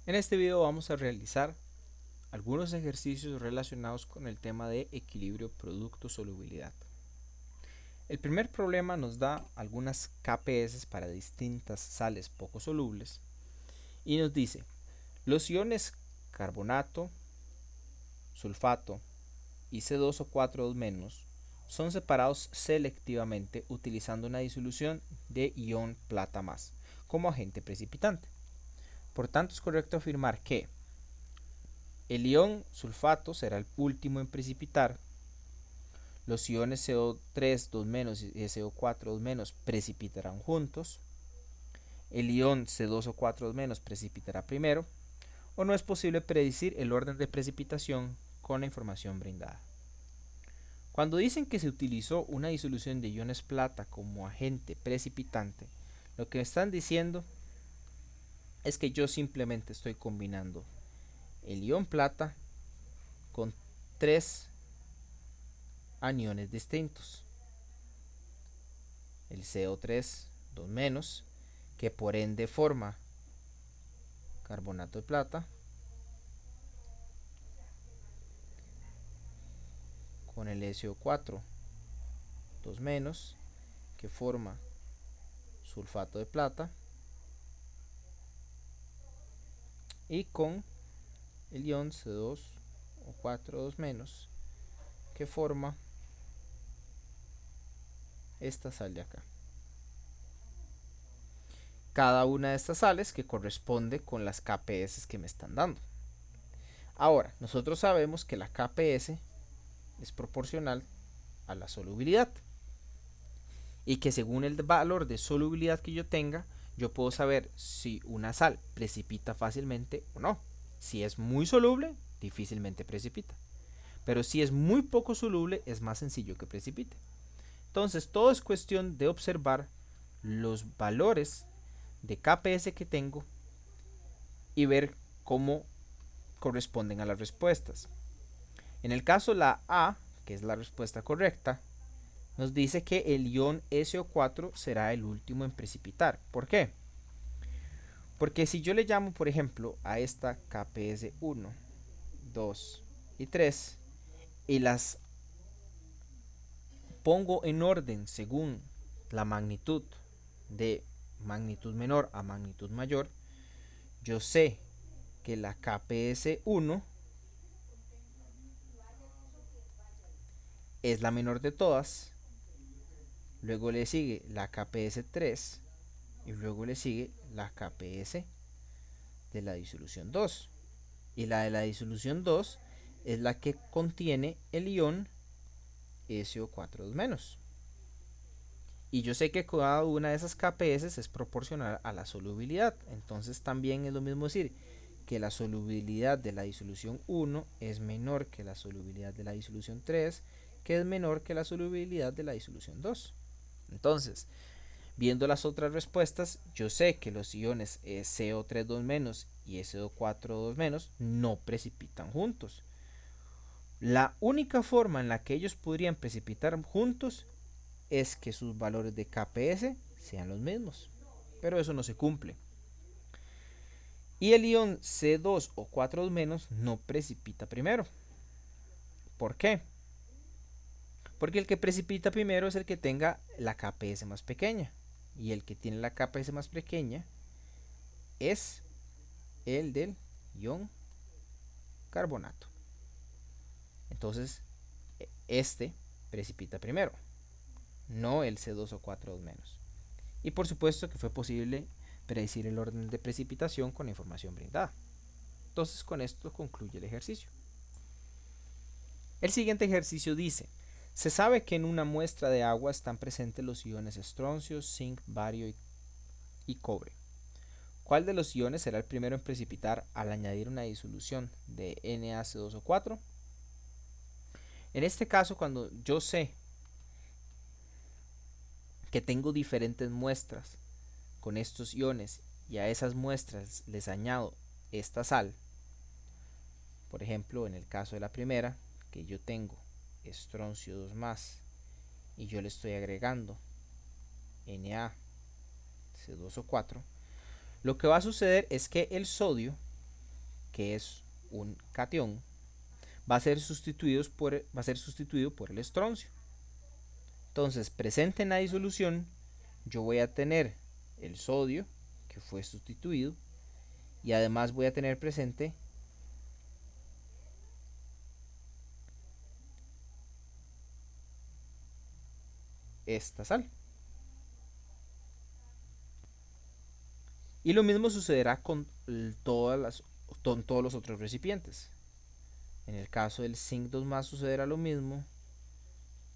En este video vamos a realizar algunos ejercicios relacionados con el tema de equilibrio producto-solubilidad. El primer problema nos da algunas KPS para distintas sales poco solubles y nos dice: los iones carbonato, sulfato y C2O4 son separados selectivamente utilizando una disolución de ion plata más como agente precipitante. Por tanto, es correcto afirmar que el ion sulfato será el último en precipitar, los iones CO3 y CO4 precipitarán juntos, el ion C2O4 precipitará primero, o no es posible predecir el orden de precipitación con la información brindada. Cuando dicen que se utilizó una disolución de iones plata como agente precipitante, lo que me están diciendo es que yo simplemente estoy combinando el ion plata con tres aniones distintos: el CO3 que por ende forma carbonato de plata, con el SO4 que forma sulfato de plata, y con el ion C2O4 que forma esta sal de acá. Cada una de estas sales que corresponde con las KPS que me están dando. Ahora, nosotros sabemos que la KPS es proporcional a la solubilidad y que según el valor de solubilidad que yo tenga, yo puedo saber si una sal precipita fácilmente o no. Si es muy soluble, difícilmente precipita, pero si es muy poco soluble, es más sencillo que precipite. Entonces, todo es cuestión de observar los valores de KPS que tengo y ver cómo corresponden a las respuestas. En el caso la A, que es la respuesta correcta, nos dice que el ion SO4 será el último en precipitar. ¿Por qué? Porque si yo le llamo, por ejemplo, a esta KPS 1, 2 y 3 y las pongo en orden según la magnitud, de magnitud menor a magnitud mayor, yo sé que la KPS 1 es la menor de todas, luego le sigue la KPS 3 y luego le sigue la KPS de la disolución 2. Y la de la disolución 2 es la que contiene el ion SO4 y yo sé que cada una de esas KPS es proporcional a la solubilidad. Entonces también es lo mismo decir que la solubilidad de la disolución 1 es menor que la solubilidad de la disolución 3, que es menor que la solubilidad de la disolución 2. Entonces, viendo las otras respuestas, yo sé que los iones CO3 y SO4 no precipitan juntos. La única forma en la que ellos podrían precipitar juntos es que sus valores de KPS sean los mismos, pero eso no se cumple. Y el ion C2O4 no precipita primero. ¿Por qué? Porque el que precipita primero es el que tenga la KPS más pequeña, y el que tiene la KPS más pequeña es el del ion carbonato. Entonces, este precipita primero, no el C2O4 Y por supuesto que fue posible predecir el orden de precipitación con la información brindada. Entonces, con esto concluye el ejercicio. El siguiente ejercicio dice: se sabe que en una muestra de agua están presentes los iones estroncio, zinc, bario y cobre. ¿Cuál de los iones será el primero en precipitar al añadir una disolución de NaC2O4? En este caso, cuando yo sé que tengo diferentes muestras con estos iones y a esas muestras les añado esta sal, por ejemplo, en el caso de la primera, que yo tengo estroncio 2 más y yo le estoy agregando NaC2O4, lo que va a suceder es que el sodio que es un catión, va a ser sustituido por el estroncio. Entonces, presente en la disolución, yo voy a tener el sodio, que fue sustituido, y además voy a tener presente esta sal. Y lo mismo sucederá con todos los otros recipientes. En el caso del zinc 2 sucederá lo mismo.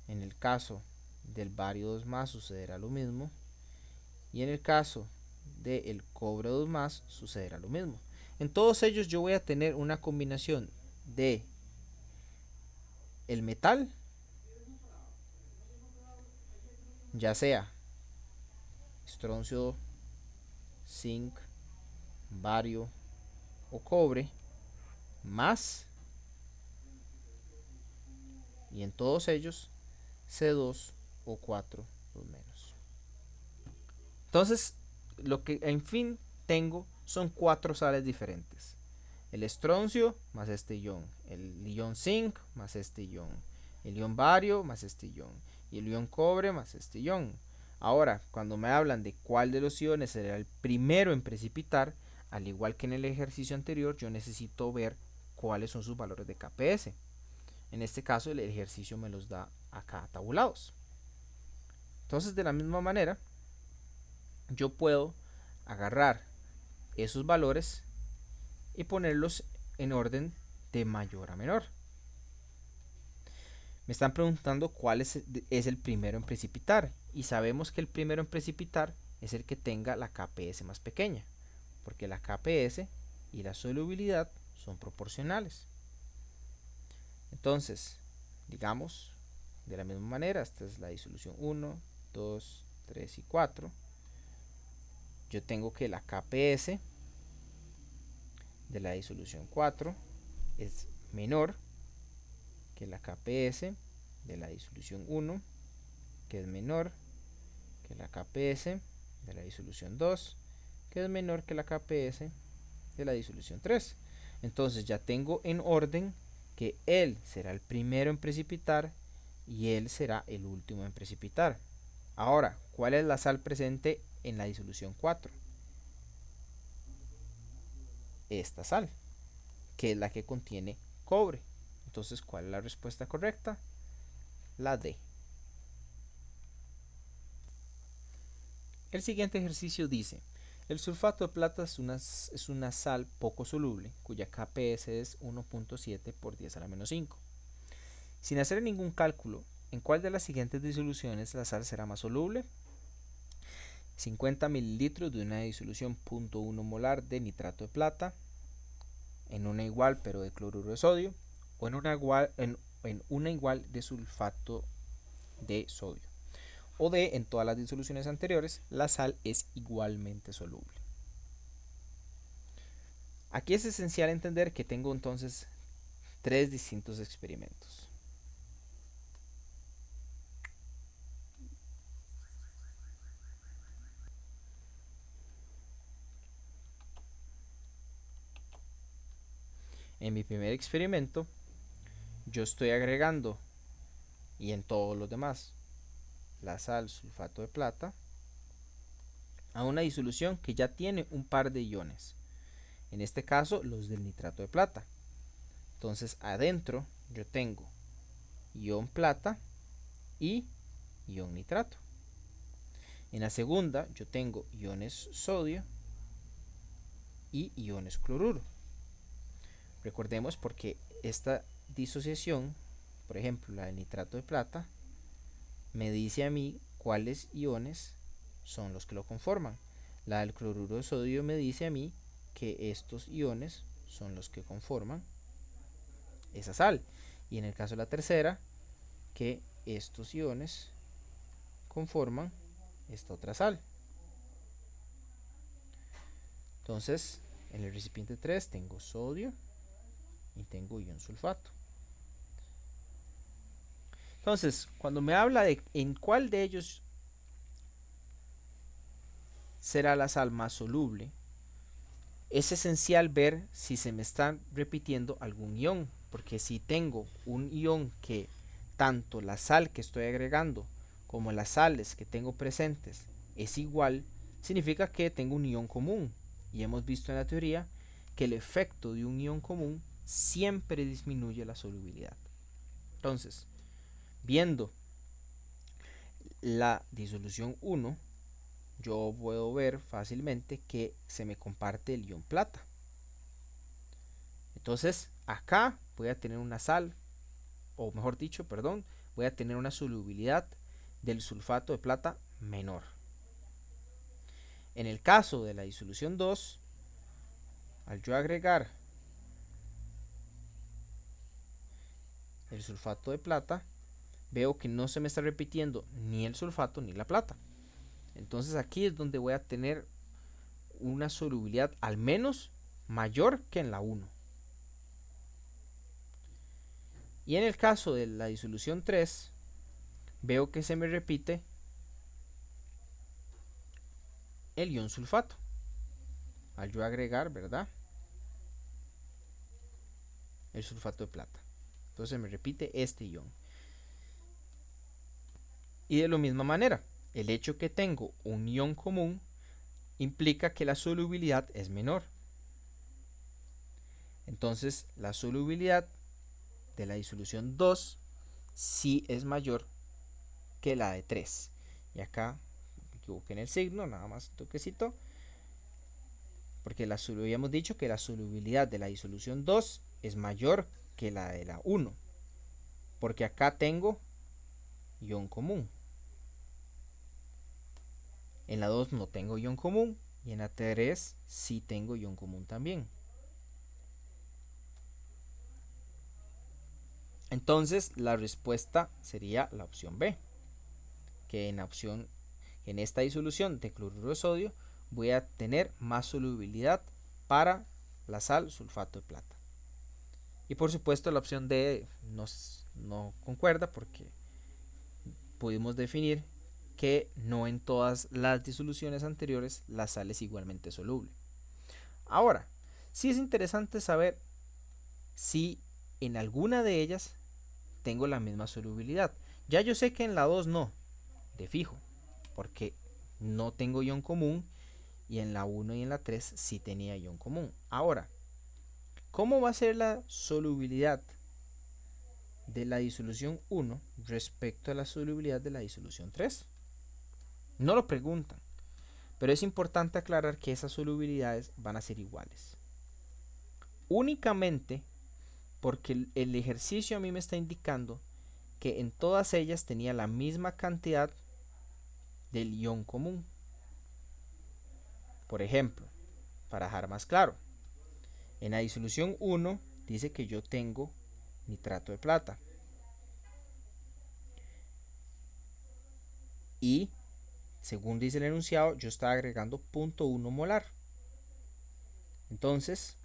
En el caso del bario 2 sucederá lo mismo. Y en el caso del cobre 2 sucederá lo mismo. En todos ellos yo voy a tener una combinación de el metal, ya sea estroncio, zinc, bario o cobre, más, y en todos ellos C2 o 4 menos. Entonces, lo que en fin tengo son 4 sales diferentes. El estroncio más este ion, el ion zinc más este ion, el ion bario más este ion y el ion cobre más este ion. Ahora, cuando me hablan de cuál de los iones será el primero en precipitar, al igual que en el ejercicio anterior, yo necesito ver cuáles son sus valores de KPS. En este caso, el ejercicio me los da acá tabulados. Entonces, de la misma manera, yo puedo agarrar esos valores y ponerlos en orden de mayor a menor. Me están preguntando cuál es el primero en precipitar, y sabemos que el primero en precipitar es el que tenga la KPS más pequeña, porque la KPS y la solubilidad son proporcionales. Entonces, digamos, de la misma manera, esta es la disolución 1, 2, 3 y 4. Yo tengo que la KPS de la disolución 4 es menor que la KPS de la disolución 1, que es menor que la KPS de la disolución 2, que es menor que la KPS de la disolución 3. Entonces ya tengo en orden que él será el primero en precipitar y él será el último en precipitar. Ahora, ¿cuál es la sal presente en la disolución 4? Esta sal, que es la que contiene cobre. Entonces, ¿cuál es la respuesta correcta? La D. El siguiente ejercicio dice: el sulfato de plata es una sal poco soluble, cuya KPS es 1.7 por 10 a la menos 5. Sin hacer ningún cálculo, ¿en cuál de las siguientes disoluciones la sal será más soluble? 50 mililitros de una disolución 0.1 molar de nitrato de plata, en una igual pero de cloruro de sodio, o en una igual de sulfato de sodio. O D, en todas las disoluciones anteriores, la sal es igualmente soluble. Aquí es esencial entender que tengo entonces 3 distintos experimentos. En mi primer experimento, yo estoy agregando, y en todos los demás, la sal sulfato de plata a una disolución que ya tiene un par de iones. En este caso, los del nitrato de plata. Entonces, adentro yo tengo ion plata y ion nitrato. En la segunda, yo tengo iones sodio y iones cloruro. Recordemos, porque esta disociación, por ejemplo la del nitrato de plata, me dice a mí cuáles iones son los que lo conforman. La del cloruro de sodio me dice a mí que estos iones son los que conforman esa sal. Y en el caso de la tercera, que estos iones conforman esta otra sal. Entonces, en el recipiente 3 tengo sodio y tengo ion sulfato. Entonces, cuando me habla de en cuál de ellos será la sal más soluble, es esencial ver si se me está repitiendo algún ion, porque si tengo un ion que tanto la sal que estoy agregando como las sales que tengo presentes es igual, significa que tengo un ion común. Y hemos visto en la teoría que el efecto de un ion común siempre disminuye la solubilidad. Entonces, viendo la disolución 1, yo puedo ver fácilmente que se me comparte el ion plata. Entonces, acá voy a tener una sal, o mejor dicho, perdón, voy a tener una solubilidad del sulfato de plata menor. En el caso de la disolución 2, al yo agregar el sulfato de plata, veo que no se me está repitiendo ni el sulfato ni la plata. Entonces aquí es donde voy a tener una solubilidad al menos mayor que en la 1. Y en el caso de la disolución 3, veo que se me repite el ion sulfato. Al yo agregar, ¿verdad?, el sulfato de plata. Entonces me repite este ion. Y de la misma manera, el hecho que tengo un ion común implica que la solubilidad es menor. Entonces la solubilidad de la disolución 2 sí es mayor que la de 3. Y acá me equivoqué en el signo, nada más un toquecito. Porque habíamos dicho que la solubilidad de la disolución 2 es mayor que la de la 1. Porque acá tengo ion común. En la 2 no tengo ion común y en la 3 sí tengo ion común también. Entonces la respuesta sería la opción B, que en esta disolución de cloruro de sodio voy a tener más solubilidad para la sal sulfato de plata. Y por supuesto la opción D no concuerda porque pudimos definir que no en todas las disoluciones anteriores la sal es igualmente soluble. Ahora, sí es interesante saber si en alguna de ellas tengo la misma solubilidad. Ya yo sé que en la 2 no, de fijo, porque no tengo ion común, y en la 1 y en la 3 sí tenía ion común. Ahora, ¿cómo va a ser la solubilidad de la disolución 1 respecto a la solubilidad de la disolución 3? No lo preguntan, pero es importante aclarar que esas solubilidades van a ser iguales. Únicamente porque el ejercicio a mí me está indicando que en todas ellas tenía la misma cantidad del ion común. Por ejemplo, para dejar más claro, en la disolución 1 dice que yo tengo nitrato de plata y según dice el enunciado yo estaba agregando 0.1 molar. Entonces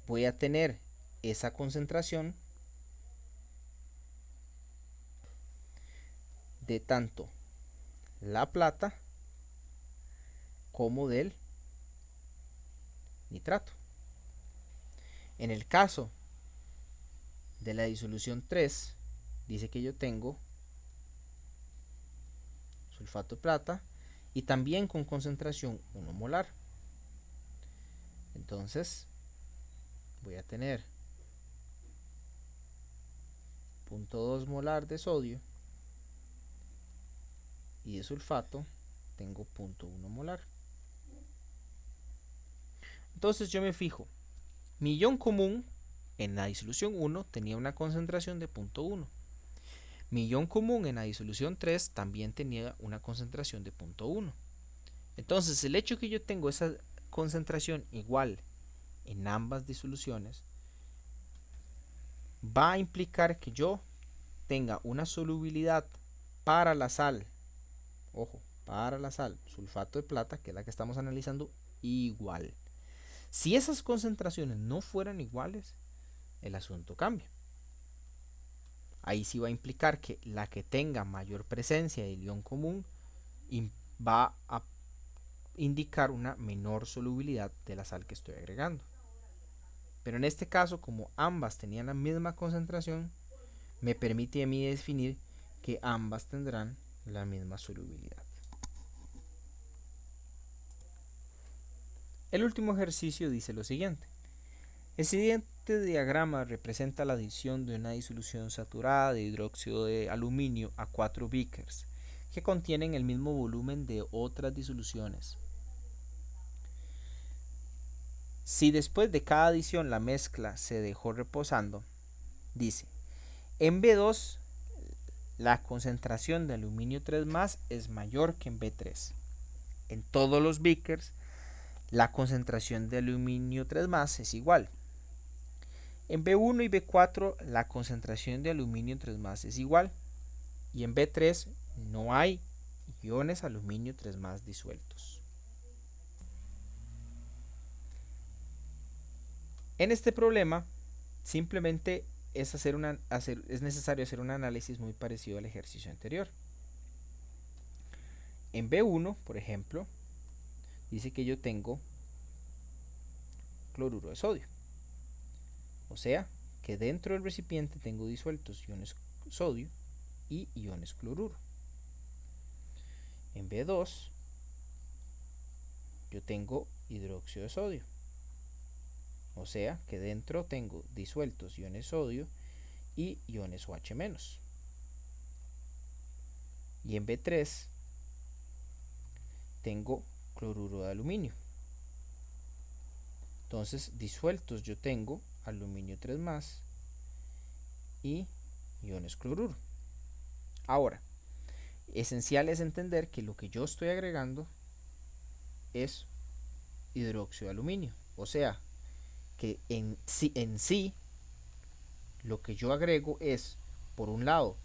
voy a tener esa concentración de tanto la plata como del nitrato. En el caso de la disolución 3 dice que yo tengo sulfato de plata y también con concentración 1 molar. Entonces voy a tener 0.2 molar de sodio y de sulfato tengo 0.1 molar. Entonces yo me fijo, mi ion común en la disolución 1 tenía una concentración de 0.1. Mi ion común en la disolución 3 también tenía una concentración de 0.1. Entonces el hecho que yo tengo esa concentración igual en ambas disoluciones va a implicar que yo tenga una solubilidad para la sal, ojo, para la sal, sulfato de plata, que es la que estamos analizando, igual. Si esas concentraciones no fueran iguales, el asunto cambia. Ahí sí va a implicar que la que tenga mayor presencia de ion común va a indicar una menor solubilidad de la sal que estoy agregando. Pero en este caso, como ambas tenían la misma concentración, me permite a mí definir que ambas tendrán la misma solubilidad. El último ejercicio dice lo siguiente. El siguiente diagrama representa la adición de una disolución saturada de hidróxido de aluminio a 4 beakers que contienen el mismo volumen de otras disoluciones. Si después de cada adición la mezcla se dejó reposando, dice, en B2 la concentración de aluminio 3 es mayor que en B3. En todos los beakers la concentración de aluminio 3 es igual. En B1 y B4 la concentración de aluminio 3 es igual. Y en B3 no hay iones aluminio 3 disueltos. En este problema simplemente es necesario hacer un análisis muy parecido al ejercicio anterior. En B1, por ejemplo, dice que yo tengo cloruro de sodio. O sea, que dentro del recipiente tengo disueltos iones sodio y iones cloruro. En B2 yo tengo hidróxido de sodio. O sea, que dentro tengo disueltos iones sodio y iones OH-. Y en B3 tengo cloruro de aluminio. Entonces, disueltos yo tengo aluminio 3 y iones cloruro. Ahora, esencial es entender que lo que yo estoy agregando es hidróxido de aluminio. O sea, que en sí lo que yo agrego es, por un lado,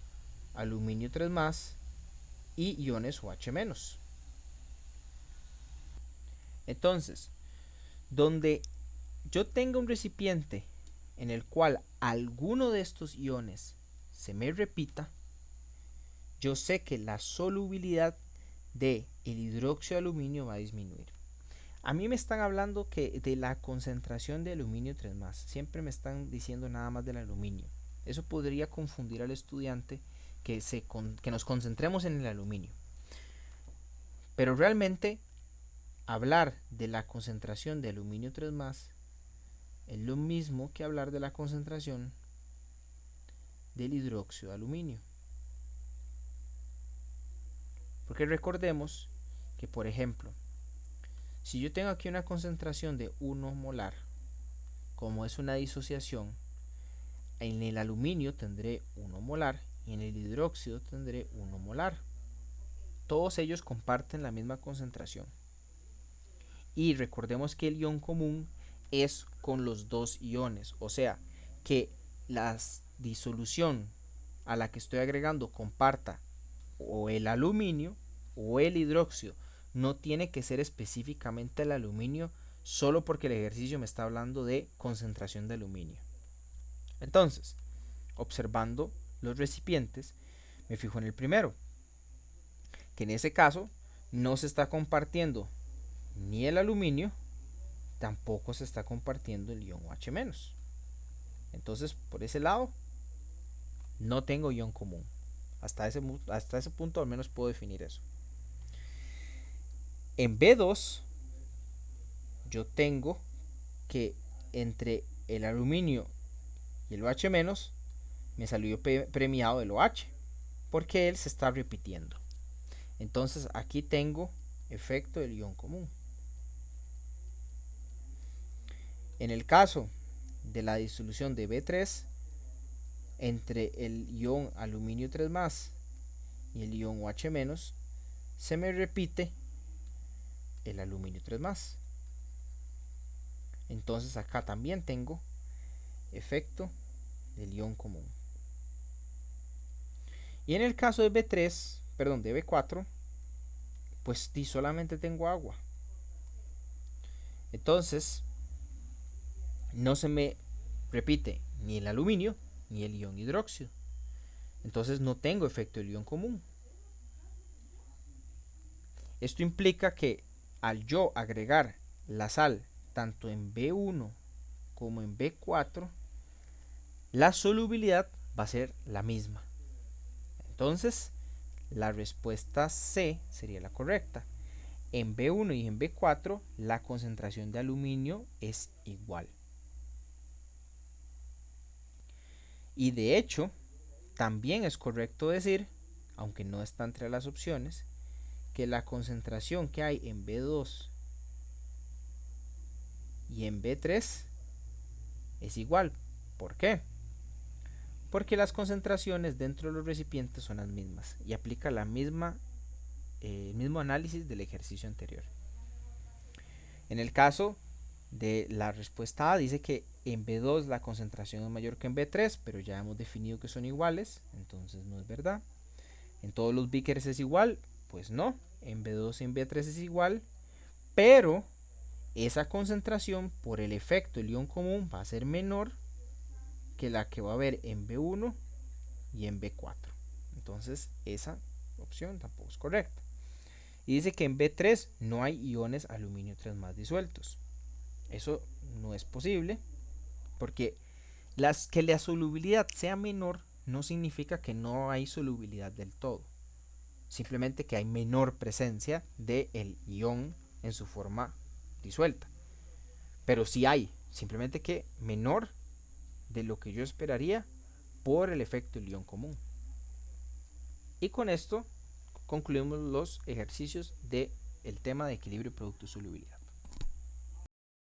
aluminio 3 y iones OH-. Entonces, donde yo tenga un recipiente en el cual alguno de estos iones se me repita, yo sé que la solubilidad de el hidróxido de aluminio va a disminuir. A mí me están hablando que de la concentración de aluminio 3 siempre me están diciendo nada más del aluminio. Eso podría confundir al estudiante que nos concentremos en el aluminio. Pero realmente hablar de la concentración de aluminio 3 es lo mismo que hablar de la concentración del hidróxido de aluminio. Porque recordemos que, por ejemplo, si yo tengo aquí una concentración de 1 molar, como es una disociación, en el aluminio tendré 1 molar y en el hidróxido tendré 1 molar. Todos ellos comparten la misma concentración. Y recordemos que el ion común es con los dos iones, o sea, que la disolución a la que estoy agregando comparta o el aluminio o el hidróxido. No tiene que ser específicamente el aluminio solo porque el ejercicio me está hablando de concentración de aluminio. Entonces, observando los recipientes, me fijo en el primero, que en ese caso no se está compartiendo ni el aluminio, tampoco se está compartiendo el ion OH-. Entonces, por ese lado, no tengo ion común. Hasta ese punto al menos puedo definir eso. En B2, yo tengo que entre el aluminio y el OH- me salió premiado el OH, porque él se está repitiendo. Entonces aquí tengo efecto del ion común. En el caso de la disolución de B3, entre el ion aluminio 3 y el ion OH-, se me repite el aluminio 3 Entonces acá también tengo efecto del ion común. Y en el caso de de B4, pues solamente tengo agua. Entonces, no se me repite ni el aluminio ni el ion hidróxido. Entonces no tengo efecto del ion común. Esto implica que al yo agregar la sal tanto en B1 como en B4, la solubilidad va a ser la misma. Entonces, la respuesta C sería la correcta. En B1 y en B4 la concentración de aluminio es igual. Y de hecho, también es correcto decir, aunque no está entre las opciones, que la concentración que hay en B2 y en B3 es igual. ¿Por qué? Porque las concentraciones dentro de los recipientes son las mismas y aplica el mismo análisis del ejercicio anterior. En el caso de la respuesta A dice que en B2 la concentración es mayor que en B3, pero ya hemos definido que son iguales, entonces no es verdad. En todos los beakers es igual, pues no, en B2 y en B3 es igual, pero esa concentración por el efecto del ion común va a ser menor que la que va a haber en B1 y en B4. Entonces esa opción tampoco es correcta. Y dice que en B3 no hay iones aluminio 3 más disueltos. Eso no es posible porque que la solubilidad sea menor no significa que no hay solubilidad del todo. Simplemente que hay menor presencia del ion en su forma disuelta. Pero sí hay, simplemente que menor de lo que yo esperaría por el efecto del ion común. Y con esto concluimos los ejercicios del tema de equilibrio producto-solubilidad.